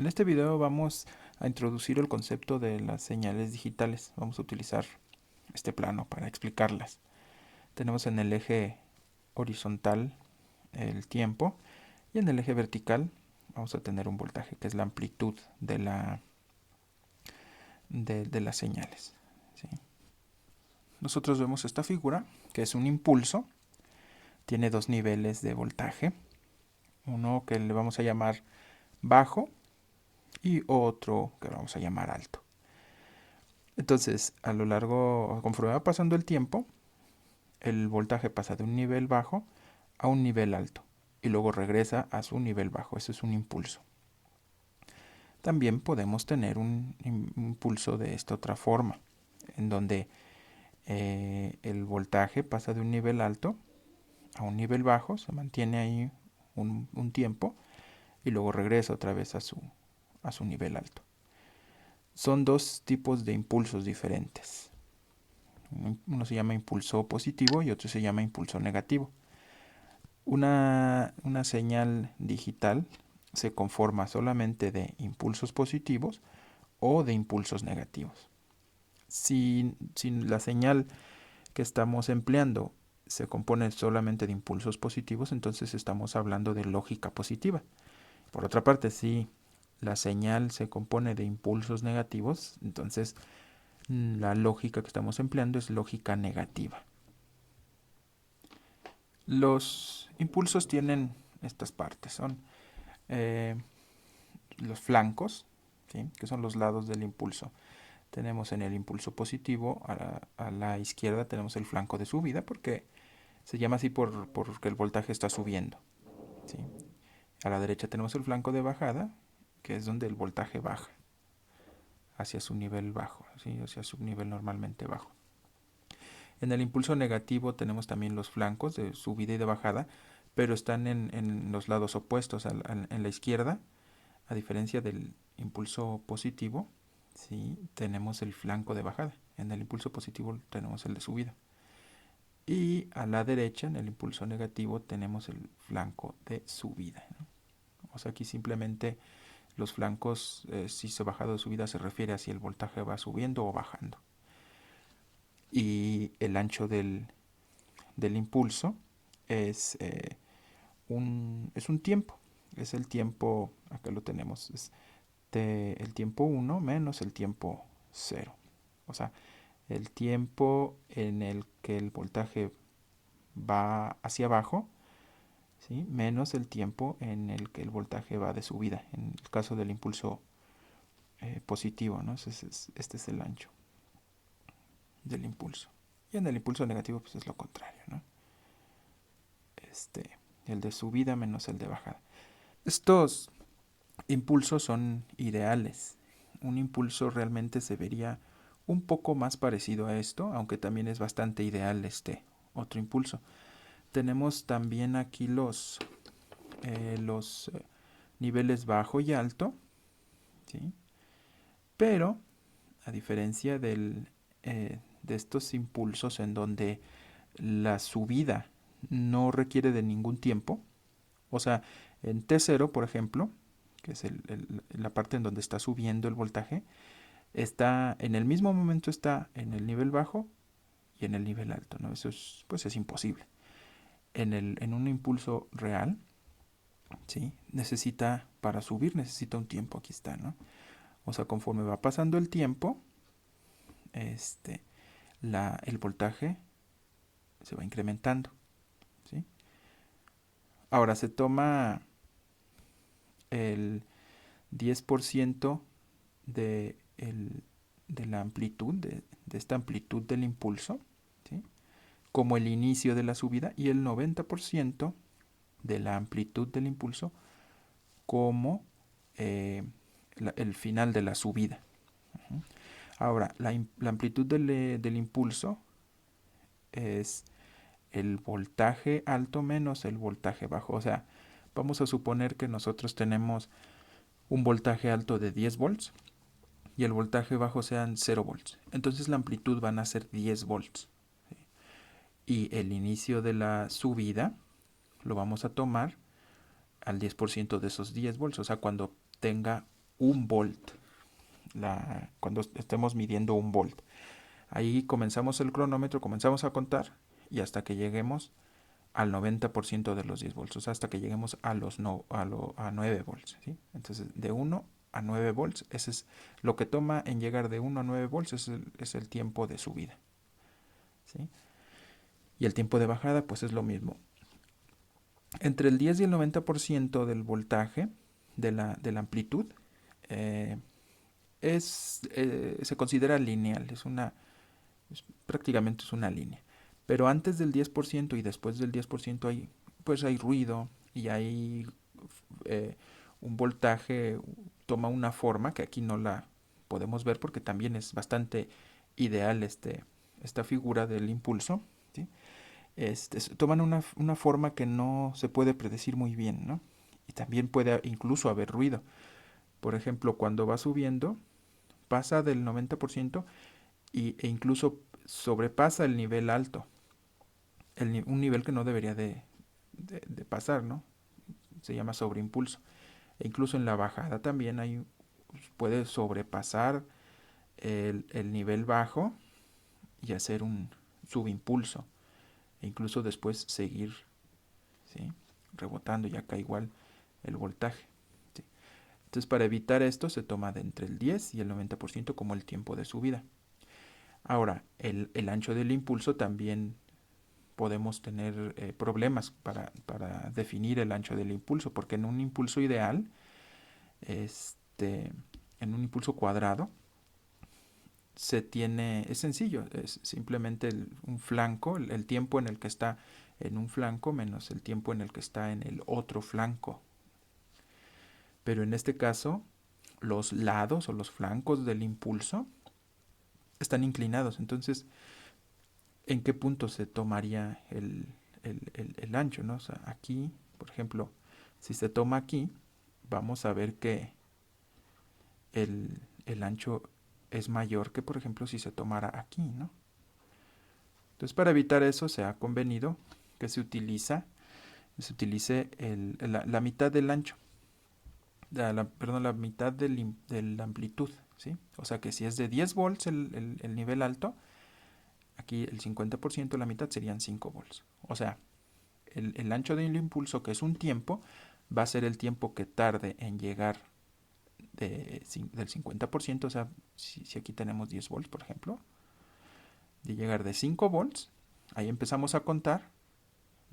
En este video vamos a introducir el concepto de las señales digitales. Vamos a utilizar este plano para explicarlas. Tenemos en el eje horizontal el tiempo y en el eje vertical vamos a tener un voltaje, que es la amplitud de las señales. ¿Sí? Nosotros vemos esta figura, que es un impulso. Tiene dos niveles de voltaje. Uno que le vamos a llamar bajo y otro que vamos a llamar alto. Entonces, a lo largo, conforme va pasando el tiempo, el voltaje pasa de un nivel bajo a un nivel alto y luego regresa a su nivel bajo. Eso es un impulso. También podemos tener un impulso de esta otra forma, en donde el voltaje pasa de un nivel alto a un nivel bajo, se mantiene ahí un tiempo y luego regresa otra vez a su nivel alto. Son dos tipos de impulsos diferentes. Uno se llama impulso positivo y otro se llama impulso negativo. Una señal digital se conforma solamente de impulsos positivos o de impulsos negativos. Si la señal que estamos empleando se compone solamente de impulsos positivos, entonces estamos hablando de lógica positiva. Por otra parte, si la señal se compone de impulsos negativos, entonces la lógica que estamos empleando es lógica negativa. Los impulsos tienen estas partes, son los flancos, ¿sí? Que son los lados del impulso. Tenemos en el impulso positivo, a la izquierda tenemos el flanco de subida, porque se llama así porque el voltaje está subiendo. ¿Sí? A la derecha tenemos el flanco de bajada, que es donde el voltaje baja hacia su nivel bajo, ¿sí? Hacia su nivel normalmente bajo. En el impulso negativo tenemos también los flancos de subida y de bajada, pero están en los lados opuestos. En la izquierda, a diferencia del impulso positivo, ¿sí? Tenemos el flanco de bajada. En el impulso positivo tenemos el de subida. Y a la derecha, en el impulso negativo, tenemos el flanco de subida, ¿no? O sea, aquí simplemente los flancos, si se bajado de subida, se refiere a si el voltaje va subiendo o bajando. Y el ancho del impulso es, es un tiempo. Es el tiempo, acá lo tenemos, es el tiempo 1 menos el tiempo 0. O sea, el tiempo en el que el voltaje va hacia abajo, ¿sí? Menos el tiempo en el que el voltaje va de subida, en el caso del impulso positivo, ¿no? Este es el ancho del impulso. Y en el impulso negativo, pues es lo contrario, ¿no? El de subida menos el de bajada. Estos impulsos son ideales. Un impulso realmente se vería un poco más parecido a esto, aunque también es bastante ideal este otro impulso. Tenemos también aquí los niveles bajo y alto, ¿sí? Pero a diferencia de estos impulsos en donde la subida no requiere de ningún tiempo, o sea, en T0, por ejemplo, que es la parte en donde está subiendo el voltaje, está en el mismo momento está en el nivel bajo y en el nivel alto, ¿no? Eso es, pues es imposible. En un impulso real, ¿sí? Para subir necesita un tiempo, aquí está, ¿no? O sea, conforme va pasando el tiempo, este, el voltaje se va incrementando, ¿sí? Ahora se toma el 10% de, de la amplitud, de esta amplitud del impulso, ¿sí? Como el inicio de la subida, y el 90% de la amplitud del impulso como el final de la subida. Ahora, la amplitud del impulso es el voltaje alto menos el voltaje bajo. O sea, vamos a suponer que nosotros tenemos un voltaje alto de 10 volts y el voltaje bajo sean 0 volts. Entonces la amplitud van a ser 10 volts. ¿Sí? Y el inicio de la subida lo vamos a tomar al 10% de esos 10 volts. O sea, cuando tenga un volt, cuando estemos midiendo un volt. Ahí comenzamos el cronómetro, comenzamos a contar y hasta que lleguemos al 90% de los 10 volts, o sea, hasta que lleguemos a los no, a 9 volts, ¿sí? Entonces, de 1 a 9 volts, ese es lo que toma en llegar de 1 a 9 volts, es el tiempo de subida, ¿sí? Y el tiempo de bajada, pues es lo mismo. Entre el 10 y el 90% del voltaje, de la amplitud, eh, se considera lineal, prácticamente es una línea. Pero antes del 10% y después del 10% pues hay ruido y hay eh, un voltaje, toma una forma que aquí no la podemos ver porque también es bastante ideal esta figura del impulso, ¿sí? Toman una forma que no se puede predecir muy bien, ¿no? Y también puede incluso haber ruido. Por ejemplo, cuando va subiendo, pasa del 90% e incluso sobrepasa el nivel alto, un nivel que no debería de pasar, ¿no? Se llama sobreimpulso. E incluso en la bajada también puede sobrepasar el nivel bajo y hacer un subimpulso. E incluso después seguir, ¿sí? Rebotando y acá igual el voltaje, ¿sí? Entonces, para evitar esto se toma de entre el 10 y el 90% como el tiempo de subida. Ahora, el ancho del impulso también podemos tener problemas para definir el ancho del impulso, porque en un impulso ideal, este, en un impulso cuadrado, es sencillo, es simplemente un flanco, el tiempo en el que está en un flanco menos el tiempo en el que está en el otro flanco. Pero en este caso, los lados o los flancos del impulso están inclinados. Entonces, ¿en qué punto se tomaría el ancho, ¿no? O sea, aquí, por ejemplo, si se toma aquí, vamos a ver que el ancho es mayor que, por ejemplo, si se tomara aquí, ¿no? Entonces, para evitar eso, se ha convenido que se utilice la mitad del ancho, perdón, la mitad de la amplitud, ¿sí? O sea que si es de 10 volts el nivel alto, aquí el 50%, la mitad serían 5 volts. O sea, el ancho del impulso, que es un tiempo, va a ser el tiempo que tarde en llegar del 50%, o sea, si aquí tenemos 10 volts, por ejemplo, de llegar de 5 volts, ahí empezamos a contar,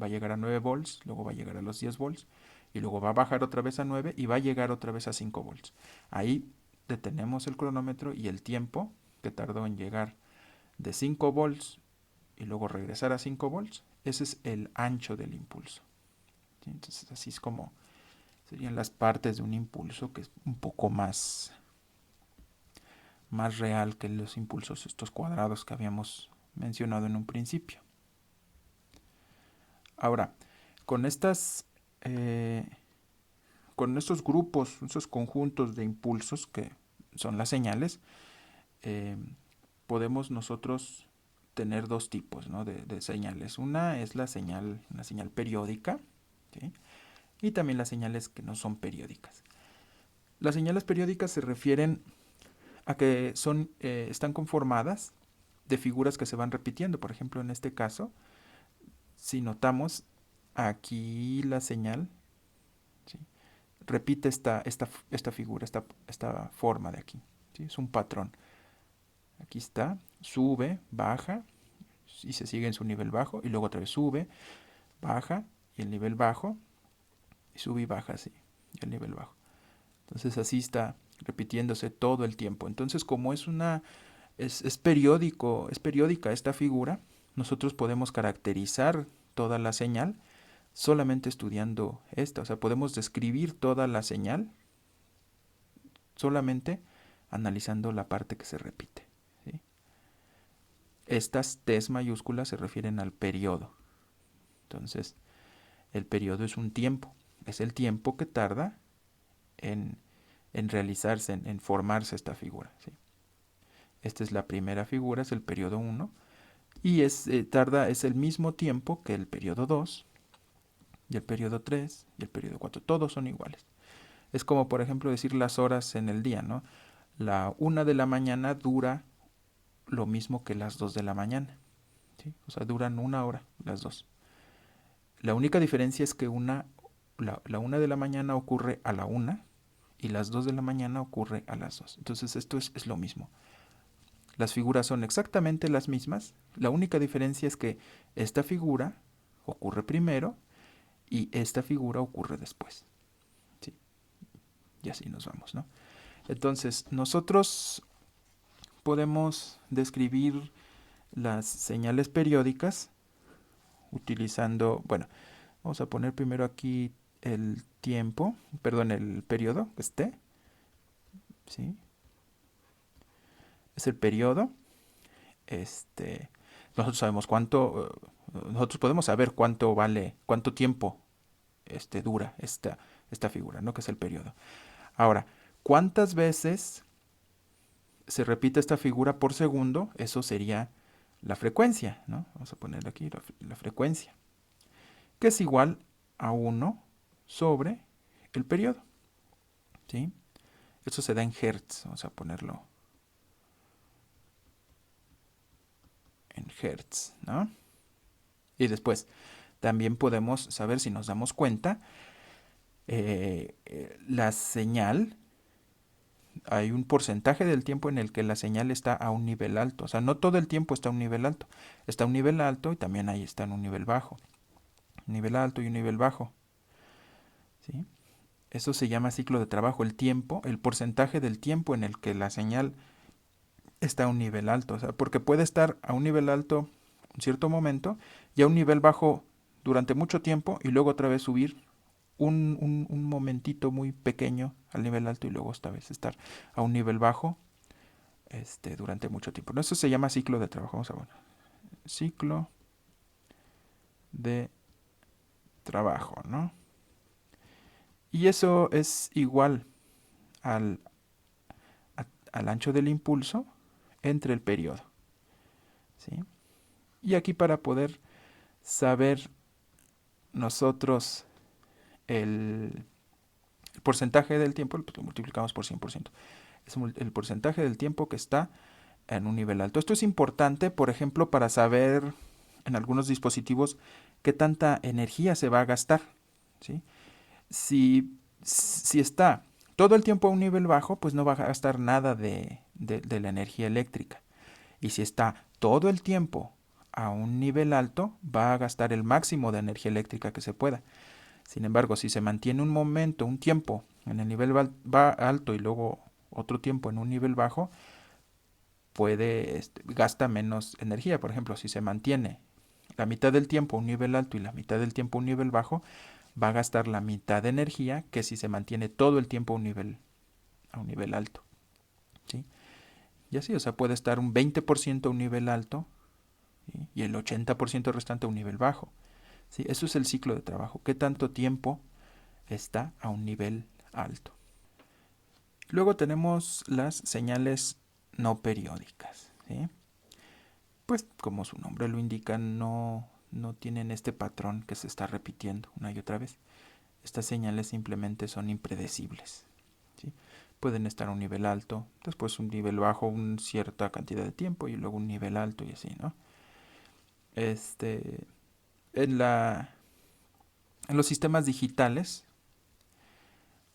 va a llegar a 9 volts, luego va a llegar a los 10 volts, y luego va a bajar otra vez a 9 y va a llegar otra vez a 5 volts. Ahí detenemos el cronómetro y el tiempo que tardó en llegar de 5 volts y luego regresar a 5 volts, ese es el ancho del impulso. ¿Sí? Entonces así es como serían las partes de un impulso, que es un poco más real que los impulsos estos cuadrados que habíamos mencionado en un principio. Ahora, con eh, con estos grupos, estos conjuntos de impulsos que son las señales, eh, podemos nosotros tener dos tipos, ¿no?, de señales. Una es una señal periódica, ¿sí? Y también las señales que no son periódicas. Las señales periódicas se refieren a que están conformadas de figuras que se van repitiendo. Por ejemplo, en este caso, si notamos aquí la señal, ¿sí?, repite esta figura, esta forma de aquí, ¿sí? Es un patrón. Aquí está, sube, baja y se sigue en su nivel bajo y luego otra vez sube, baja y el nivel bajo y sube y baja así, y el nivel bajo. Entonces así está repitiéndose todo el tiempo. Entonces, como es periódica esta figura, nosotros podemos caracterizar toda la señal solamente estudiando esta. O sea, podemos describir toda la señal solamente analizando la parte que se repite, ¿sí? Estas T's mayúsculas se refieren al periodo. Entonces, el periodo es un tiempo. Es el tiempo que tarda en realizarse, en formarse esta figura, ¿sí? Esta es la primera figura, es el periodo 1. Y es el mismo tiempo que el periodo 2 y el periodo 3 y el periodo 4. Todos son iguales. Es como, por ejemplo, decir las horas en el día, ¿no? La 1 de la mañana dura lo mismo que las 2 de la mañana, ¿sí? O sea, duran 1 hora las dos. La única diferencia es que la 1 de la mañana ocurre a la 1 y las 2 de la mañana ocurre a las 2. Entonces esto es lo mismo. Las figuras son exactamente las mismas. La única diferencia es que esta figura ocurre primero y esta figura ocurre después. ¿Sí? Y así nos vamos, ¿no? Entonces, nosotros podemos describir las señales periódicas utilizando, bueno, vamos a poner primero aquí el tiempo, perdón, el periodo, este, ¿sí? Es el periodo. Este, nosotros sabemos nosotros podemos saber cuánto vale, cuánto tiempo dura esta figura, ¿no? Que es el periodo. Ahora, ¿cuántas veces se repite esta figura por segundo? Eso sería la frecuencia, ¿no? Vamos a poner aquí la frecuencia, que es igual a 1 sobre el periodo, ¿sí? Eso se da en hertz, vamos a ponerlo en hertz, ¿no? Y después, también podemos saber, si nos damos cuenta, la señal, hay un porcentaje del tiempo en el que la señal está a un nivel alto. O sea, no todo el tiempo está a un nivel alto. Está a un nivel alto y también ahí está en un nivel bajo. Un nivel alto y un nivel bajo. ¿Sí? Eso se llama ciclo de trabajo. El tiempo, el porcentaje del tiempo en el que la señal está a un nivel alto. O sea, porque puede estar a un nivel alto un cierto momento y a un nivel bajo durante mucho tiempo y luego otra vez subir un momentito muy pequeño al nivel alto y luego esta vez estar a un nivel bajo durante mucho tiempo. ¿No? Eso se llama ciclo de trabajo. Vamos a ver. Ciclo de trabajo, ¿no? Y eso es igual al, al ancho del impulso entre el periodo, ¿sí? Y aquí, para poder saber nosotros el porcentaje del tiempo, pues lo multiplicamos por 100%. Es el porcentaje del tiempo que está en un nivel alto. Esto es importante, por ejemplo, para saber en algunos dispositivos qué tanta energía se va a gastar, ¿sí? Si está todo el tiempo a un nivel bajo, pues no va a gastar nada de la energía eléctrica. Y si está todo el tiempo a un nivel alto, va a gastar el máximo de energía eléctrica que se pueda. Sin embargo, si se mantiene un momento, un tiempo en el nivel alto y luego otro tiempo en un nivel bajo, gasta menos energía. Por ejemplo, si se mantiene la mitad del tiempo a un nivel alto y la mitad del tiempo a un nivel bajo, va a gastar la mitad de energía que si se mantiene todo el tiempo a un nivel alto, ¿sí? Y así, o sea, puede estar un 20% a un nivel alto, ¿sí? Y el 80% restante a un nivel bajo, ¿sí? Eso es el ciclo de trabajo. ¿Qué tanto tiempo está a un nivel alto? Luego tenemos las señales no periódicas, ¿sí? Pues como su nombre lo indica, no tienen este patrón que se está repitiendo una y otra vez. Estas señales simplemente son impredecibles, ¿sí? Pueden estar a un nivel alto, después un nivel bajo, una cierta cantidad de tiempo y luego un nivel alto y así, ¿no? Este, en en los sistemas digitales,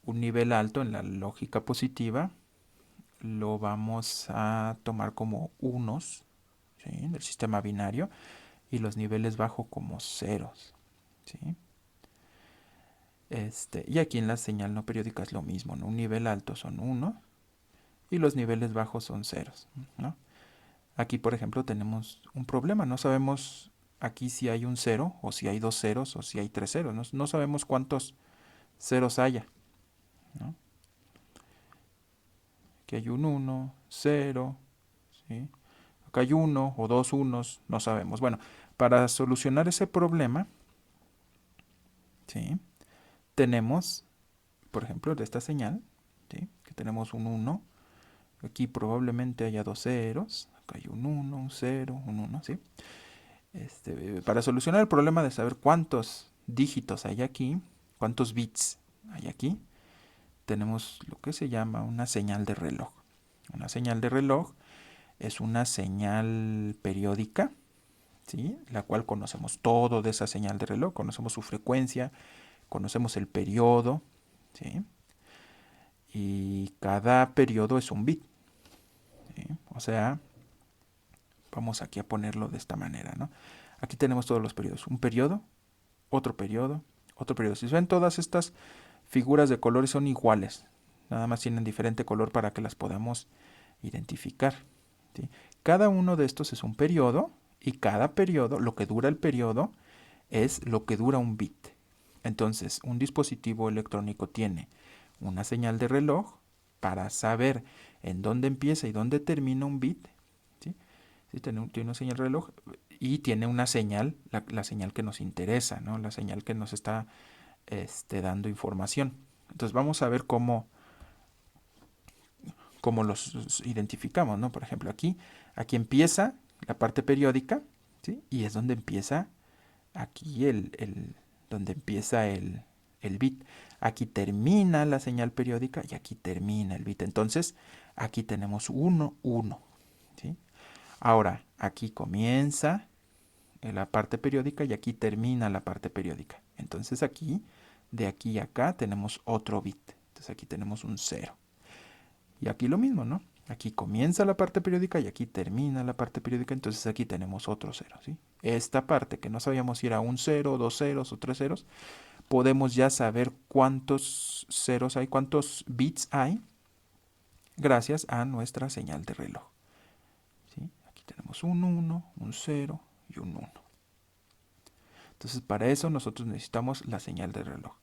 un nivel alto en la lógica positiva lo vamos a tomar como unos, ¿sí? Del sistema binario, y los niveles bajos como ceros, ¿sí? Y aquí en la señal no periódica es lo mismo, ¿no? Un nivel alto son 1 y los niveles bajos son ceros, ¿no? Aquí, por ejemplo, tenemos un problema. No sabemos aquí si hay un cero o si hay dos ceros o si hay tres ceros. No sabemos cuántos ceros haya, ¿no? Aquí hay un 1, 0, ¿sí? Acá hay uno o dos unos, no sabemos. Bueno, para solucionar ese problema, ¿sí? Tenemos, por ejemplo, de esta señal, ¿sí? Que tenemos un 1. Aquí probablemente haya dos ceros. Acá hay un 1, un 0, un 1, ¿sí? Para solucionar el problema de saber cuántos dígitos hay aquí, cuántos bits hay aquí, tenemos lo que se llama una señal de reloj. Una señal de reloj es una señal periódica, ¿sí? La cual conocemos todo de esa señal de reloj, conocemos su frecuencia, conocemos el periodo, ¿sí? Y cada periodo es un bit, ¿sí? O sea, vamos aquí a ponerlo de esta manera, ¿no? Aquí tenemos todos los periodos. Un periodo, otro periodo, otro periodo. Si ven, todas estas figuras de colores son iguales. Nada más tienen diferente color para que las podamos identificar, ¿sí? Cada uno de estos es un periodo y cada periodo, lo que dura el periodo, es lo que dura un bit. Entonces, un dispositivo electrónico tiene una señal de reloj para saber en dónde empieza y dónde termina un bit, ¿sí? Sí, tiene una señal de reloj y tiene una señal, la señal que nos interesa, ¿no? La señal que nos está dando información. Entonces vamos a ver cómo los identificamos, ¿no? Por ejemplo, aquí empieza la parte periódica, ¿sí? Y es donde empieza aquí donde empieza el bit. Aquí termina la señal periódica y aquí termina el bit. Entonces, aquí tenemos 1, 1, ¿sí? Ahora, aquí comienza la parte periódica y aquí termina la parte periódica. Entonces aquí, de aquí a acá, tenemos otro bit. Entonces aquí tenemos un 0. Y aquí lo mismo, ¿no? Aquí comienza la parte periódica y aquí termina la parte periódica, entonces aquí tenemos otro 0, ¿sí? Esta parte que no sabíamos si era un 0, dos ceros o tres ceros, podemos ya saber cuántos ceros hay, cuántos bits hay, gracias a nuestra señal de reloj, ¿sí? Aquí tenemos un 1, un 0 y un 1. Entonces para eso nosotros necesitamos la señal de reloj.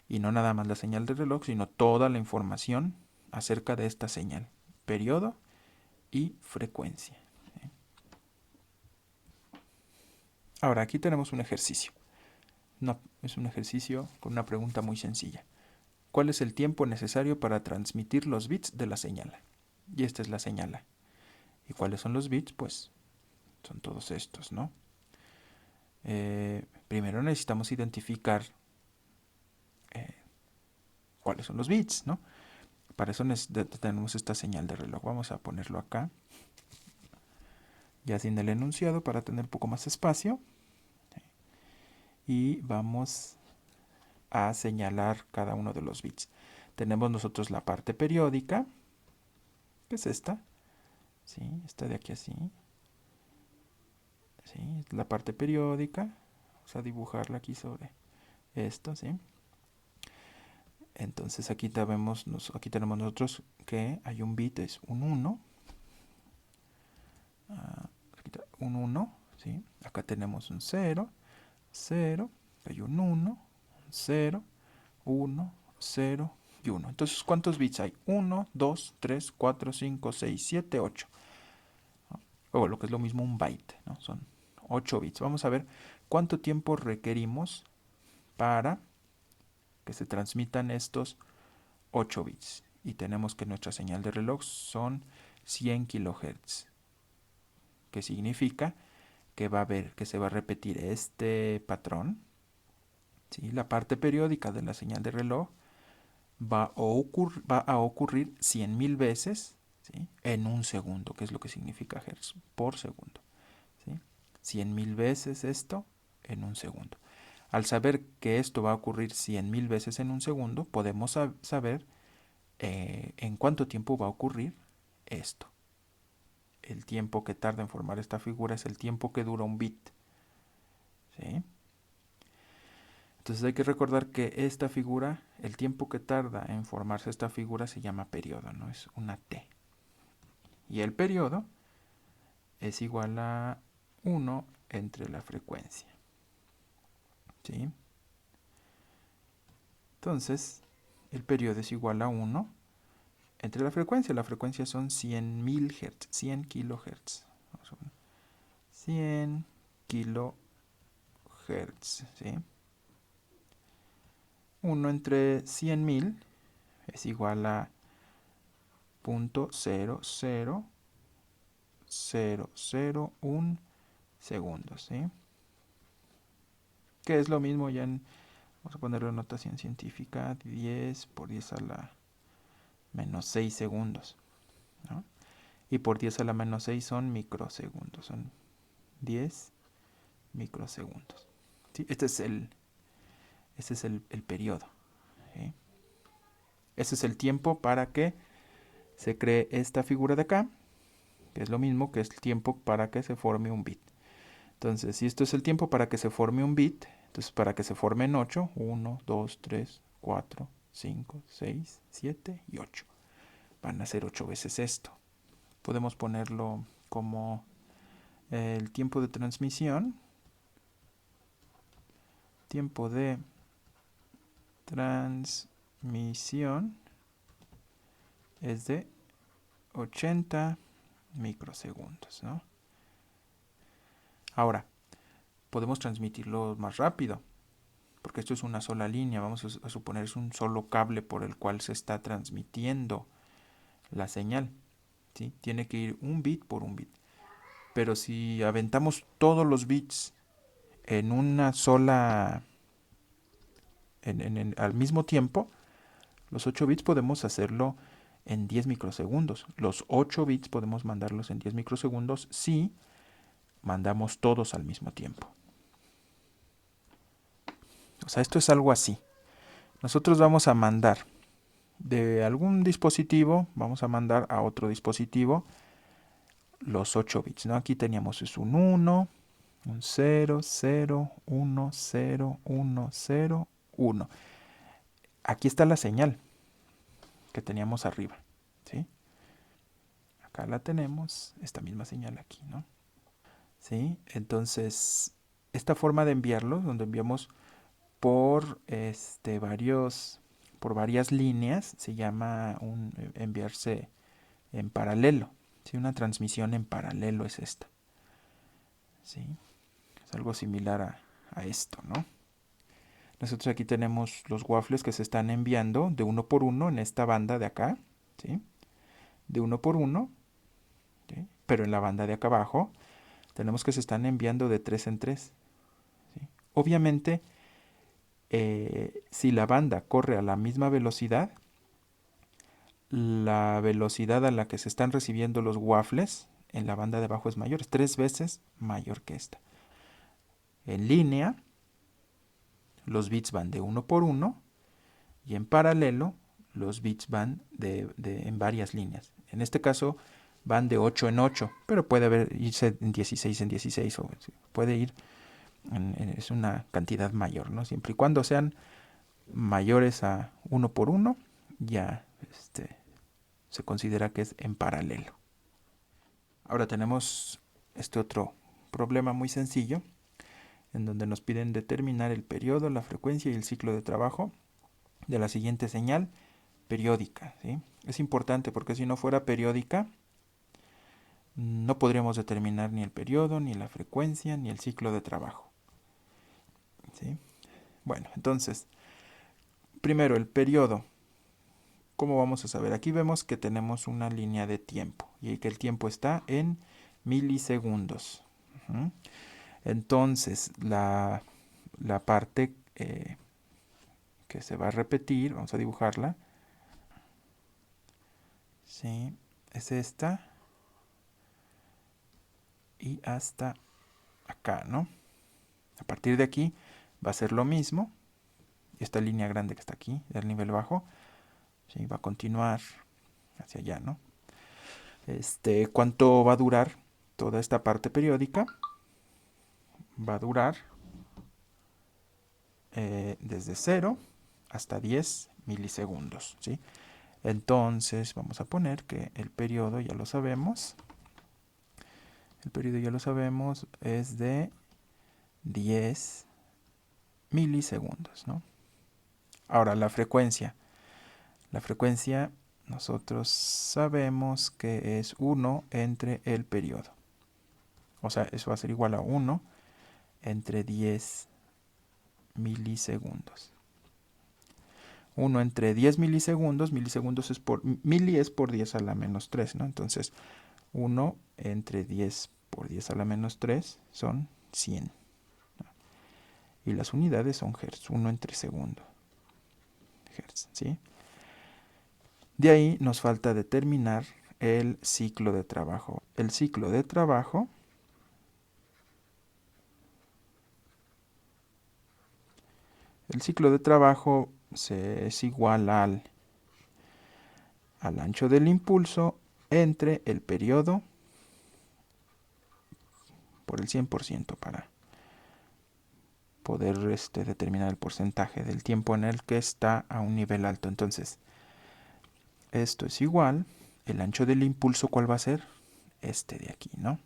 Y no nada más la señal de reloj, sino toda la información acerca de esta señal, periodo y frecuencia. Ahora aquí tenemos un ejercicio. No, es un ejercicio con una pregunta muy sencilla. ¿Cuál es el tiempo necesario para transmitir los bits de la señal? Y esta es la señal. ¿Y cuáles son los bits? Pues son todos estos, ¿no? Primero necesitamos identificar eh, cuáles son los bits, ¿no? Para eso tenemos esta señal de reloj. Vamos a ponerlo acá, ya sin el enunciado, para tener un poco más espacio. Y vamos a señalar cada uno de los bits. Tenemos nosotros la parte periódica, que es esta, ¿sí? Esta de aquí así, ¿sí? La parte periódica, vamos a dibujarla aquí sobre esto, ¿sí? Entonces aquí tenemos nosotros que hay un bit, es un 1, un 1, ¿sí? Acá tenemos un 0, 0, hay un 1, 0, 1, 0 y 1. Entonces, ¿cuántos bits hay? 1, 2, 3, 4, 5, 6, 7, 8. O lo que es lo mismo un byte, ¿no? Son 8 bits. Vamos a ver cuánto tiempo requerimos para que se transmitan estos 8 bits. Y tenemos que nuestra señal de reloj son 100 kilohertz. Que significa que que se va a repetir este patrón, ¿sí? La parte periódica de la señal de reloj va a ocurrir 100.000 veces, ¿sí? En un segundo, que es lo que significa hertz por segundo, ¿sí? 100.000 veces esto en un segundo. Al saber que esto va a ocurrir 100.000 veces en un segundo, podemos saber en cuánto tiempo va a ocurrir esto. El tiempo que tarda en formar esta figura es el tiempo que dura un bit, ¿sí? Entonces hay que recordar que esta figura, el tiempo que tarda en formarse esta figura se llama periodo, ¿no? Es una T. Y el periodo es igual a 1 entre la frecuencia, ¿sí? Entonces, el periodo es igual a 1 entre la frecuencia. La frecuencia son 100.000 Hz, 100 kilohertz. 100 kilohertz, ¿sí? 1 entre 100.000 es igual a 0.00001 segundos, ¿sí? Que es lo mismo ya vamos a ponerlo en notación científica, 10 por 10 a la menos 6 segundos, ¿no? Y por 10 a la menos 6 son microsegundos, son 10 microsegundos. ¿Sí? Este es el periodo. ¿Sí? Ese es el tiempo para que se cree esta figura de acá, que es lo mismo que es el tiempo para que se forme un bit. Entonces, si esto es el tiempo para que se forme un bit, entonces para que se formen 8, 1, 2, 3, 4, 5, 6, 7 y 8. Van a ser 8 veces esto. Podemos ponerlo como el tiempo de transmisión. Tiempo de transmisión es de 80 microsegundos, ¿no? Ahora, podemos transmitirlo más rápido, porque esto es una sola línea. Vamos a suponer es un solo cable por el cual se está transmitiendo la señal, ¿sí? Tiene que ir un bit por un bit. Pero si aventamos todos los bits en una sola, al mismo tiempo, los 8 bits podemos hacerlo en 10 microsegundos. Los 8 bits podemos mandarlos en 10 microsegundos si mandamos todos al mismo tiempo. O sea, esto es algo así. Nosotros vamos a mandar de algún dispositivo, vamos a mandar a otro dispositivo los 8 bits, ¿no? Aquí teníamos es un 1, un 0, 0, 1, 0, 1, 0, 1. Aquí está la señal que teníamos arriba, ¿sí? Acá la tenemos, esta misma señal aquí, ¿no? ¿Sí? Entonces, esta forma de enviarlo, donde enviamos por por varias líneas, se llama enviarse en paralelo. ¿Sí? Una transmisión en paralelo es esta. ¿Sí? Es algo similar a esto, ¿no? Nosotros aquí tenemos los waffles que se están enviando de uno por uno en esta banda de acá, ¿sí? De uno por uno, ¿sí? Pero en la banda de acá abajo tenemos que se están enviando de 3 en 3. ¿Sí? Obviamente, si la banda corre a la misma velocidad, la velocidad a la que se están recibiendo los waffles en la banda de abajo es mayor, es 3 veces mayor que esta. En línea, los bits van de uno por uno y en paralelo, los bits van en varias líneas. En este caso, van de 8 en 8, pero puede irse en 16 en 16, o puede ir, es una cantidad mayor, ¿no? Siempre y cuando sean mayores a uno por uno, ya se considera que es en paralelo. Ahora tenemos este otro problema muy sencillo, en donde nos piden determinar el periodo, la frecuencia y el ciclo de trabajo de la siguiente señal periódica, ¿sí? Es importante porque si no fuera periódica, no podríamos determinar ni el periodo, ni la frecuencia, ni el ciclo de trabajo, ¿sí? Bueno, entonces, primero el periodo. ¿Cómo vamos a saber? Aquí vemos que tenemos una línea de tiempo y que el tiempo está en milisegundos. Uh-huh. Entonces, la parte que se va a repetir, vamos a dibujarla, ¿sí? Es esta y hasta acá, ¿no? A partir de aquí va a ser lo mismo. Esta línea grande que está aquí, del nivel bajo, ¿sí? Va a continuar hacia allá, ¿no? ¿Cuánto va a durar toda esta parte periódica? Va a durar desde 0 hasta 10 milisegundos, ¿sí? Entonces vamos a poner que el periodo ya lo sabemos. El periodo ya lo sabemos es de 10 milisegundos, ¿no? Ahora la frecuencia. La frecuencia nosotros sabemos que es 1 entre el periodo. O sea, eso va a ser igual a 1 entre 10 milisegundos. 1 entre 10 milisegundos, milisegundos es mili es por 10 a la menos 3, ¿no? Entonces, 1 entre 10 por 10 a la menos 3 son 100, ¿no? Y las unidades son hertz, 1 entre segundo, hertz, ¿sí? De ahí nos falta determinar el ciclo de trabajo. El ciclo de trabajo es igual al ancho del impulso entre el periodo por el 100% para poder determinar el porcentaje del tiempo en el que está a un nivel alto. Entonces, esto es igual, el ancho del impulso, ¿cuál va a ser? Este de aquí, ¿no?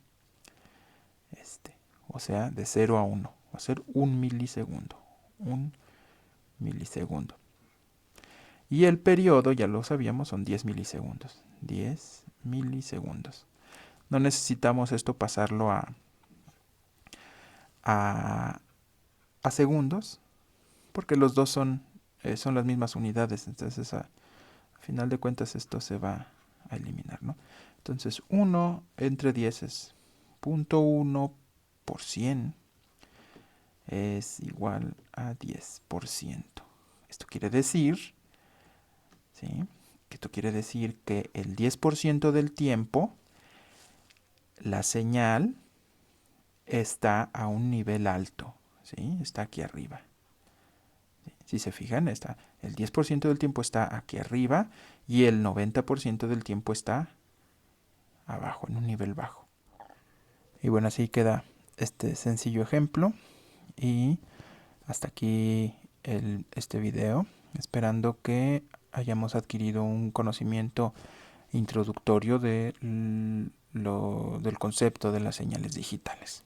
Este. O sea, de 0 a 1. Va a ser 1 milisegundo. 1 milisegundo. Y el periodo, ya lo sabíamos, son 10 milisegundos. 10 milisegundos. No necesitamos esto pasarlo a, a segundos, porque los dos son las mismas unidades. Entonces, a final de cuentas, esto se va a eliminar, ¿no? Entonces, 1 entre 10 es 0.1 por 100 es igual a 10%. Esto quiere decir, ¿sí? Esto quiere decir que el 10% del tiempo la señal está a un nivel alto, ¿sí? Está aquí arriba. Si se fijan, el 10% del tiempo está aquí arriba y el 90% del tiempo está abajo, en un nivel bajo. Y bueno, así queda este sencillo ejemplo. Y hasta aquí este video, esperando que hayamos adquirido un conocimiento introductorio del concepto de las señales digitales.